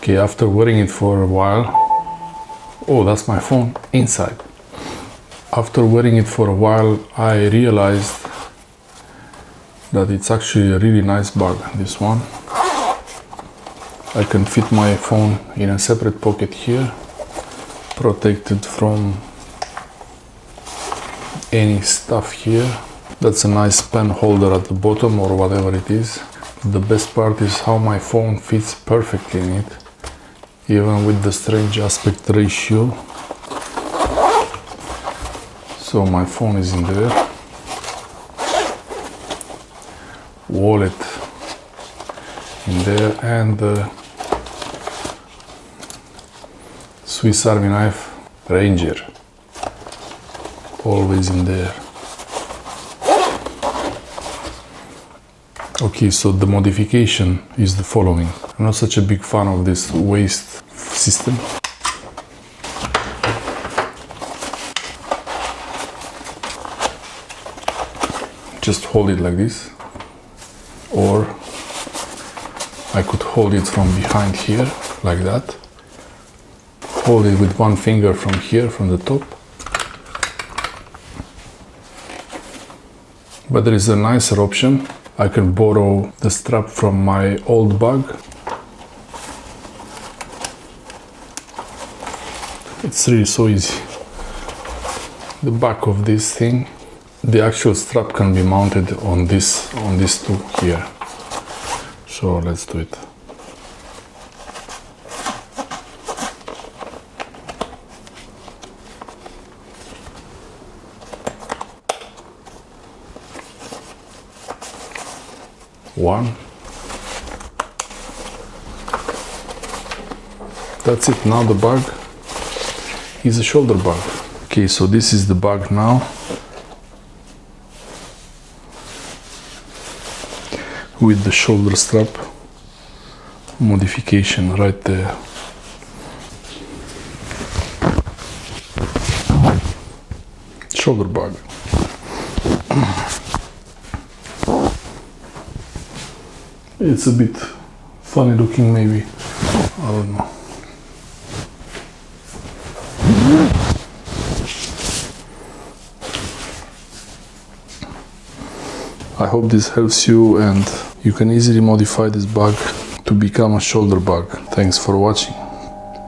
Okay, after wearing it for a while, oh, that's my phone inside. After wearing it for a while, I realized that it's actually a really nice bag, this one. I can fit my phone in a separate pocket here, protected from any stuff here. That's a nice pen holder at the bottom or whatever it is. The best part is how my phone fits perfectly in it, even with the strange aspect ratio. So my phone is in there. Wallet in there, and the Swiss Army knife Ranger always in there. Okay, so the modification is the following. I'm not such a big fan of this waist system. Just hold it like this, or I could hold it from behind here, like that. Hold it with one finger from here, from the top. But there is a nicer option. I can borrow the strap from my old bag. It's really so easy. The back of this thing, the actual strap can be mounted on this two here. So let's do it. One. That's it. Now the bag is a shoulder bag. Okay, so this is the bag now. With the shoulder strap modification right there. Shoulder bag. It's a bit funny looking, maybe. I don't know. I hope this helps you, and you can easily modify this bag to become a shoulder bag. Thanks for watching.